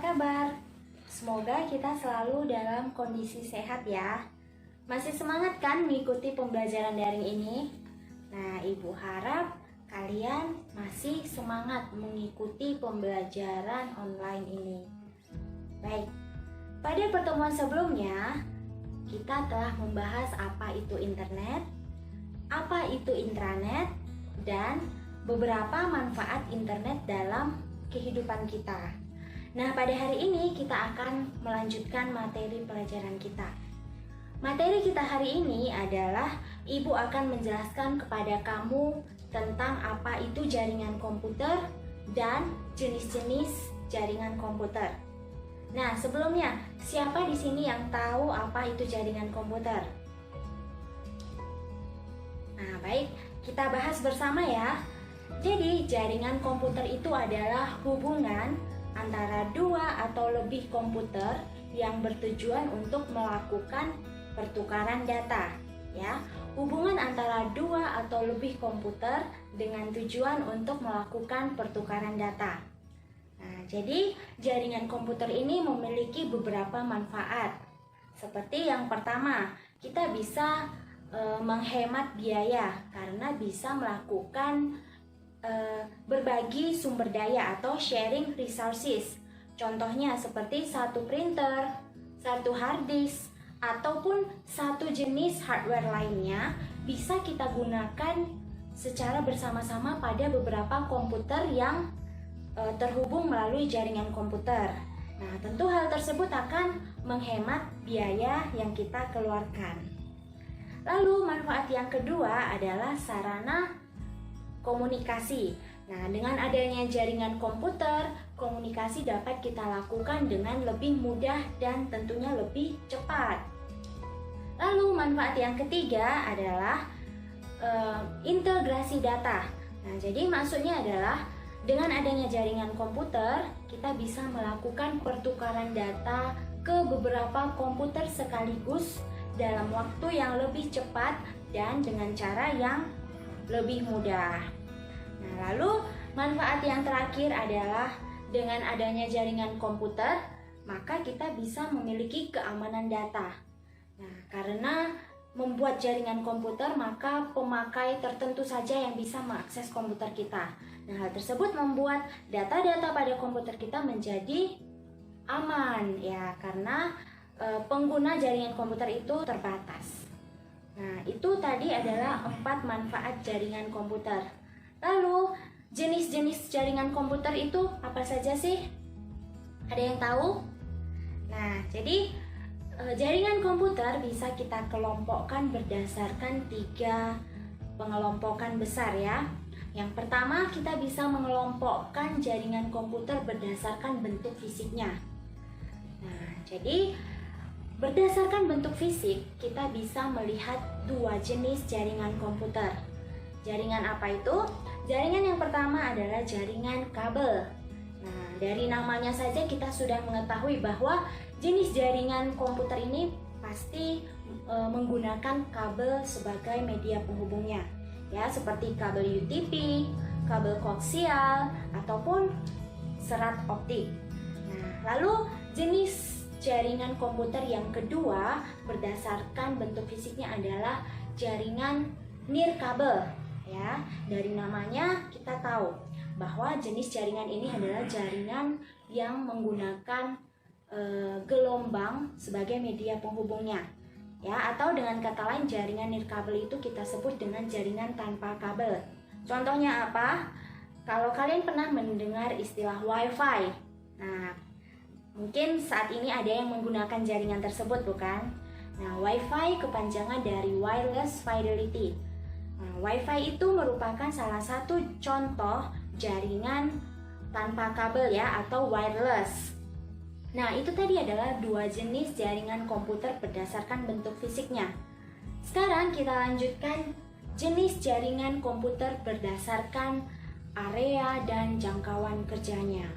kabar? Semoga kita selalu dalam kondisi sehat ya. Masih semangat kan mengikuti pembelajaran daring ini? Nah, Ibu harap kalian masih semangat mengikuti pembelajaran online ini. Baik, pada pertemuan sebelumnya kita telah membahas apa itu internet, apa itu intranet, dan beberapa manfaat internet dalam kehidupan kita. Nah, pada hari ini kita akan melanjutkan materi pelajaran kita. Materi kita hari ini adalah Ibu akan menjelaskan kepada kamu tentang apa itu jaringan komputer dan jenis-jenis jaringan komputer. Nah, sebelumnya, siapa di sini yang tahu apa itu jaringan komputer? Nah, baik, kita bahas bersama ya. Jadi, jaringan komputer itu adalah hubungan antara dua atau lebih komputer yang bertujuan untuk melakukan pertukaran data, ya. Hubungan antara dua atau lebih komputer dengan tujuan untuk melakukan pertukaran data. Nah, jadi jaringan komputer ini memiliki beberapa manfaat. Seperti yang pertama, kita bisa menghemat biaya karena bisa melakukan berbagi sumber daya atau sharing resources. Contohnya seperti satu printer, satu hard disk, ataupun satu jenis hardware lainnya bisa kita gunakan secara bersama-sama pada beberapa komputer yang terhubung melalui jaringan komputer. Nah, tentu hal tersebut akan menghemat biaya yang kita keluarkan. Lalu manfaat yang kedua adalah sarana komunikasi. Nah, dengan adanya jaringan komputer, komunikasi dapat kita lakukan dengan lebih mudah dan tentunya lebih cepat. Lalu manfaat yang ketiga adalah integrasi data. Nah, jadi maksudnya adalah dengan adanya jaringan komputer, kita bisa melakukan pertukaran data ke beberapa komputer sekaligus dalam waktu yang lebih cepat dan dengan cara yang lebih mudah. Nah, lalu manfaat yang terakhir adalah dengan adanya jaringan komputer, maka kita bisa memiliki keamanan data. Nah, karena membuat jaringan komputer, maka pemakai tertentu saja yang bisa mengakses komputer kita. Nah, hal tersebut membuat data-data pada komputer kita menjadi aman ya, karena pengguna jaringan komputer itu terbatas. Nah, itu tadi adalah 4 manfaat jaringan komputer. Lalu, jenis-jenis jaringan komputer itu apa saja sih? Ada yang tahu? Nah, jadi jaringan komputer bisa kita kelompokkan berdasarkan 3 pengelompokan besar ya. Yang pertama, kita bisa mengelompokkan jaringan komputer berdasarkan bentuk fisiknya. Nah, jadi berdasarkan bentuk fisik, kita bisa melihat 2 jenis jaringan komputer. Jaringan apa itu? Jaringan yang pertama adalah jaringan kabel. Nah, dari namanya saja kita sudah mengetahui bahwa jenis jaringan komputer ini pasti menggunakan kabel sebagai media penghubungnya. Ya, seperti kabel UTP, kabel koaksial, ataupun serat optik. Nah, lalu jenis jaringan komputer yang kedua berdasarkan bentuk fisiknya adalah jaringan nirkabel. Ya, dari namanya kita tahu bahwa jenis jaringan ini adalah jaringan yang menggunakan gelombang sebagai media penghubungnya. Ya, atau dengan kata lain jaringan nirkabel itu kita sebut dengan jaringan tanpa kabel. Contohnya apa? Kalau kalian pernah mendengar istilah WiFi. Nah, mungkin saat ini ada yang menggunakan jaringan tersebut, bukan? Nah, WiFi kepanjangan dari Wireless Fidelity. Nah, WiFi itu merupakan salah satu contoh jaringan tanpa kabel ya, atau wireless. Nah, itu tadi adalah 2 jenis jaringan komputer berdasarkan bentuk fisiknya. Sekarang kita lanjutkan jenis jaringan komputer berdasarkan area dan jangkauan kerjanya.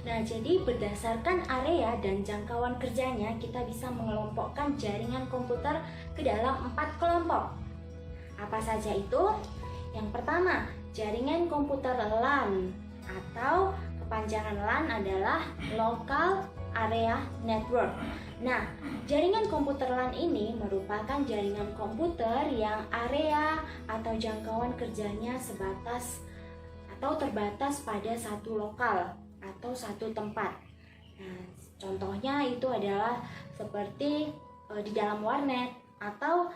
Nah, jadi berdasarkan area dan jangkauan kerjanya, kita bisa mengelompokkan jaringan komputer ke dalam 4 kelompok. Apa saja itu? Yang pertama, jaringan komputer LAN atau kepanjangan kepanjangan LAN adalah Local Area Network. Nah, jaringan komputer LAN ini merupakan jaringan komputer yang area atau jangkauan kerjanya sebatas atau terbatas pada satu lokal atau satu tempat. Nah, contohnya itu adalah seperti di dalam warnet atau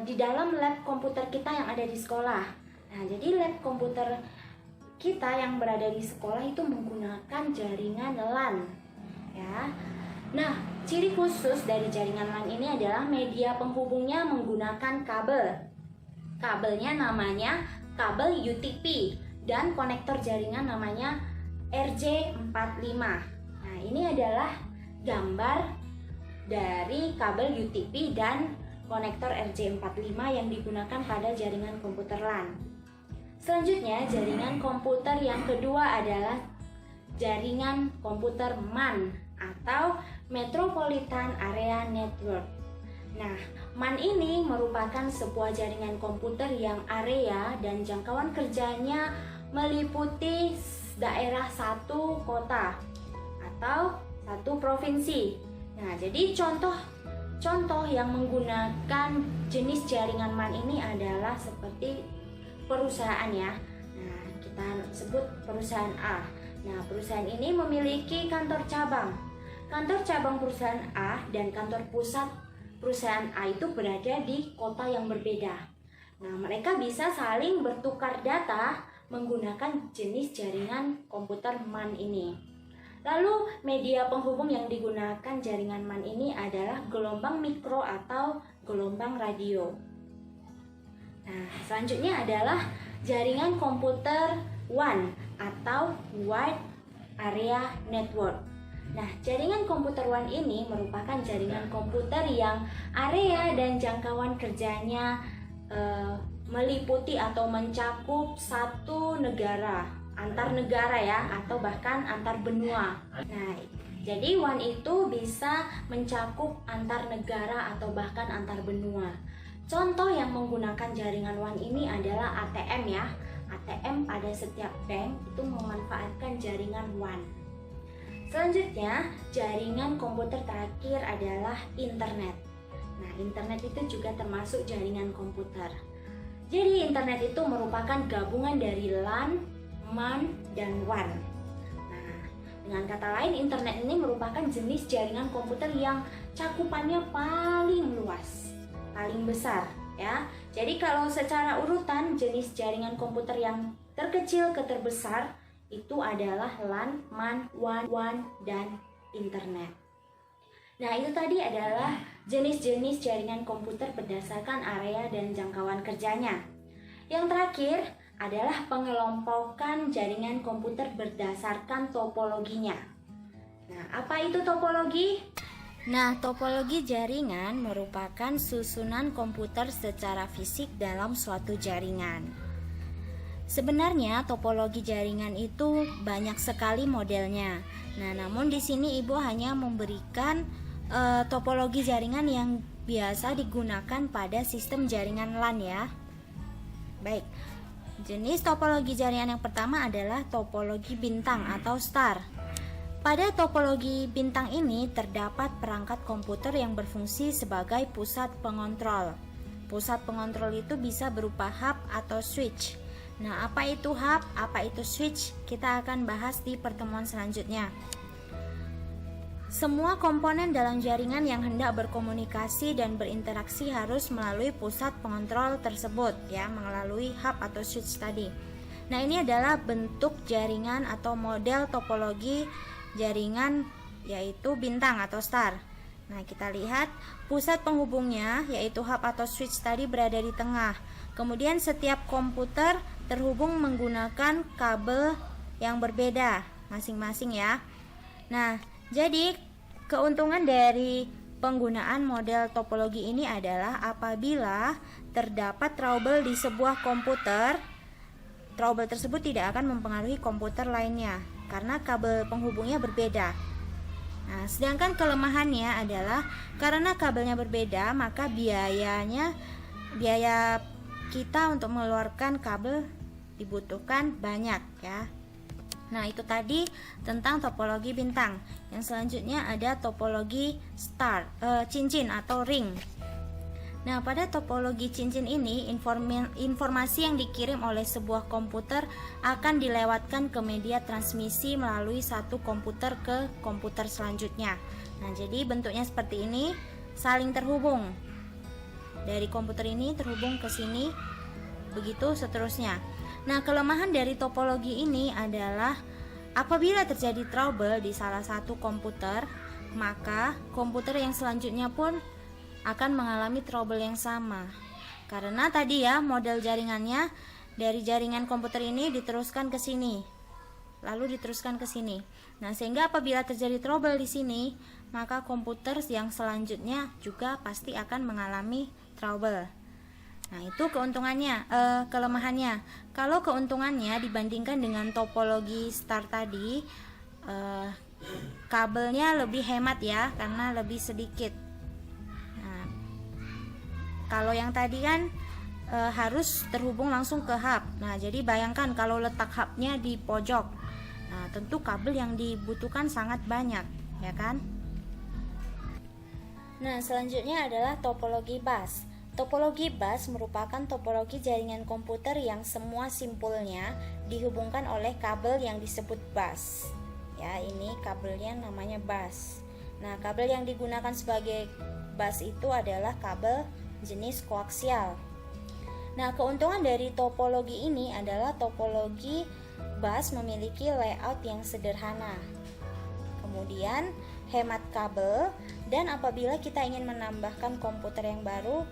di dalam lab komputer kita yang ada di sekolah. Nah, jadi lab komputer kita yang berada di sekolah itu menggunakan jaringan LAN, ya. Nah, ciri khusus dari jaringan LAN ini adalah media penghubungnya menggunakan kabel. Kabelnya namanya kabel UTP dan konektor jaringan namanya RJ45. Nah, ini adalah gambar dari kabel UTP dan konektor RJ45 yang digunakan pada jaringan komputer LAN. Selanjutnya, jaringan komputer yang kedua adalah jaringan komputer MAN atau Metropolitan Area Network. Nah, MAN ini merupakan sebuah jaringan komputer yang area dan jangkauan kerjanya meliputi daerah satu kota atau satu provinsi. Nah, jadi contoh yang menggunakan jenis jaringan MAN ini adalah seperti perusahaan, ya. Nah, kita sebut perusahaan A. Nah, perusahaan ini memiliki kantor cabang. Kantor cabang perusahaan A dan kantor pusat perusahaan A itu berada di kota yang berbeda. Nah, mereka bisa saling bertukar data menggunakan jenis jaringan komputer MAN ini. Lalu, media penghubung yang digunakan jaringan MAN ini adalah gelombang mikro atau gelombang radio. Nah, selanjutnya adalah jaringan komputer WAN atau Wide Area Network. Nah, jaringan komputer WAN ini merupakan jaringan komputer yang area dan jangkauan kerjanya meliputi atau mencakup satu negara, antar negara, ya, atau bahkan antar benua. Nah, jadi WAN itu bisa mencakup antar negara atau bahkan antar benua. Contoh yang menggunakan jaringan WAN ini adalah ATM, ya. ATM pada setiap bank itu memanfaatkan jaringan WAN. Selanjutnya, jaringan komputer terakhir adalah internet. Nah, internet itu juga termasuk jaringan komputer. Jadi, internet itu merupakan gabungan dari LAN, MAN, dan WAN. Nah, dengan kata lain, internet ini merupakan jenis jaringan komputer yang cakupannya paling luas, paling besar, ya. Jadi, kalau secara urutan jenis jaringan komputer yang terkecil ke terbesar itu adalah LAN, MAN, WAN, dan internet. Nah, itu tadi adalah jenis-jenis jaringan komputer berdasarkan area dan jangkauan kerjanya. Yang terakhir adalah pengelompokan jaringan komputer berdasarkan topologinya. Nah, apa itu topologi? Nah, topologi jaringan merupakan susunan komputer secara fisik dalam suatu jaringan. Sebenarnya topologi jaringan itu banyak sekali modelnya. Nah, namun di sini Ibu hanya memberikan topologi jaringan yang biasa digunakan pada sistem jaringan LAN, ya. Baik. Jenis topologi jaringan yang pertama adalah topologi bintang atau star. Pada topologi bintang ini terdapat perangkat komputer yang berfungsi sebagai pusat pengontrol. Pusat pengontrol itu bisa berupa hub atau switch. Nah, apa itu hub, apa itu switch? Kita akan bahas di pertemuan selanjutnya. Semua komponen dalam jaringan yang hendak berkomunikasi dan berinteraksi harus melalui pusat pengontrol tersebut, ya, melalui hub atau switch tadi. Nah, ini adalah bentuk jaringan atau model topologi jaringan, yaitu bintang atau star. Nah, kita lihat pusat penghubungnya, yaitu hub atau switch tadi, berada di tengah. Kemudian setiap komputer terhubung menggunakan kabel yang berbeda masing-masing, ya. Nah, jadi keuntungan dari penggunaan model topologi ini adalah apabila terdapat trouble di sebuah komputer, trouble tersebut tidak akan mempengaruhi komputer lainnya karena kabel penghubungnya berbeda. Nah, sedangkan kelemahannya adalah karena kabelnya berbeda, maka biaya kita untuk mengeluarkan kabel dibutuhkan banyak, ya. Nah, itu tadi tentang topologi bintang. Yang selanjutnya ada topologi star, cincin atau ring. Nah, pada topologi cincin ini, informasi yang dikirim oleh sebuah komputer akan dilewatkan ke media transmisi melalui satu komputer ke komputer selanjutnya. Nah, jadi bentuknya seperti ini, saling terhubung. Dari komputer ini terhubung ke sini, begitu seterusnya. Nah, kelemahan dari topologi ini adalah apabila terjadi trouble di salah satu komputer, maka komputer yang selanjutnya pun akan mengalami trouble yang sama. Karena tadi ya, model jaringannya dari jaringan komputer ini diteruskan ke sini, lalu diteruskan ke sini. Nah, sehingga apabila terjadi trouble di sini, maka komputer yang selanjutnya juga pasti akan mengalami trouble. Nah, itu keuntungannya, kelemahannya. Kalau keuntungannya dibandingkan dengan topologi star tadi, kabelnya lebih hemat ya, karena lebih sedikit. Nah, kalau yang tadi kan harus terhubung langsung ke hub. Nah, jadi bayangkan kalau letak hubnya di pojok. Nah, tentu kabel yang dibutuhkan sangat banyak, ya kan? Nah, selanjutnya adalah topologi bus. Topologi bus merupakan topologi jaringan komputer yang semua simpulnya dihubungkan oleh kabel yang disebut bus. Ya, ini kabelnya namanya bus. Nah, kabel yang digunakan sebagai bus itu adalah kabel jenis koaksial. Nah, keuntungan dari topologi ini adalah topologi bus memiliki layout yang sederhana. Kemudian, hemat kabel, dan apabila kita ingin menambahkan komputer yang baru,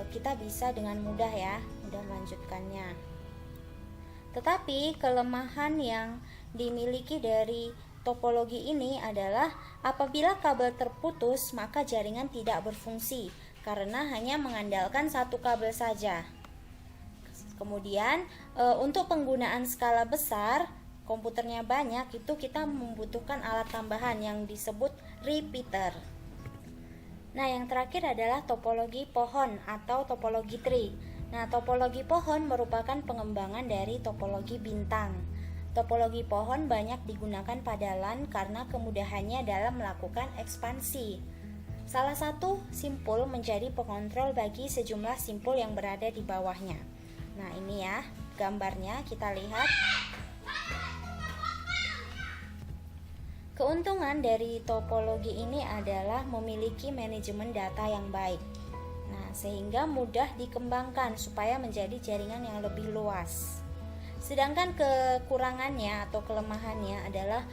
kita bisa dengan mudah melanjutkannya. Tetapi kelemahan yang dimiliki dari topologi ini adalah apabila kabel terputus, maka jaringan tidak berfungsi karena hanya mengandalkan satu kabel saja. Kemudian untuk penggunaan skala besar, komputernya banyak, itu kita membutuhkan alat tambahan yang disebut repeater. Nah, yang terakhir adalah topologi pohon atau topologi tree. Nah, topologi pohon merupakan pengembangan dari topologi bintang. Topologi pohon banyak digunakan pada LAN karena kemudahannya dalam melakukan ekspansi. Salah satu simpul menjadi pengontrol bagi sejumlah simpul yang berada di bawahnya. Nah, ini ya gambarnya, kita lihat. Keuntungan dari topologi ini adalah memiliki manajemen data yang baik. Nah, sehingga mudah dikembangkan supaya menjadi jaringan yang lebih luas. Sedangkan kekurangannya atau kelemahannya adalah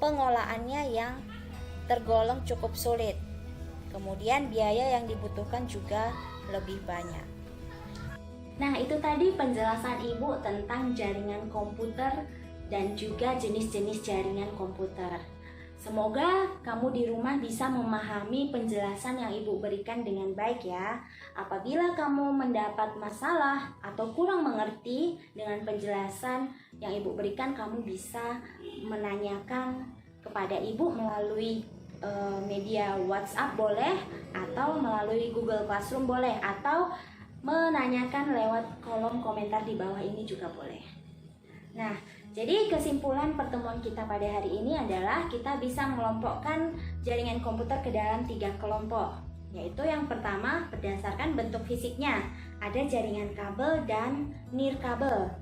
pengolahannya yang tergolong cukup sulit. Kemudian biaya yang dibutuhkan juga lebih banyak. Nah, itu tadi penjelasan Ibu tentang jaringan komputer dan juga jenis-jenis jaringan komputer. Semoga kamu di rumah bisa memahami penjelasan yang Ibu berikan dengan baik ya. Apabila kamu mendapat masalah atau kurang mengerti dengan penjelasan yang Ibu berikan, kamu bisa menanyakan kepada Ibu melalui media WhatsApp boleh, atau melalui Google Classroom boleh, atau menanyakan lewat kolom komentar di bawah ini juga boleh. Nah, jadi kesimpulan pertemuan kita pada hari ini adalah kita bisa mengelompokkan jaringan komputer ke dalam 3 kelompok. Yaitu yang pertama berdasarkan bentuk fisiknya, ada jaringan kabel dan nirkabel.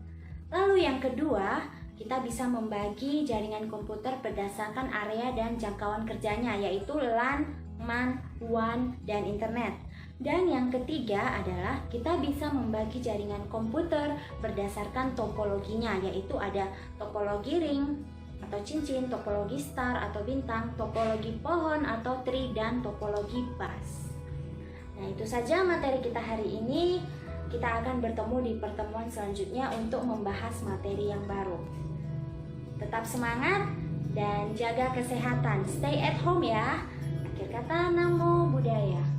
Lalu yang kedua, kita bisa membagi jaringan komputer berdasarkan area dan jangkauan kerjanya, yaitu LAN, MAN, WAN, dan internet. Dan yang ketiga adalah kita bisa membagi jaringan komputer berdasarkan topologinya, yaitu ada topologi ring atau cincin, topologi star atau bintang, topologi pohon atau tree, dan topologi bus. Nah, itu saja materi kita hari ini. Kita akan bertemu di pertemuan selanjutnya untuk membahas materi yang baru. Tetap semangat dan jaga kesehatan. Stay at home ya. Akhir kata, Namo Buddhaya.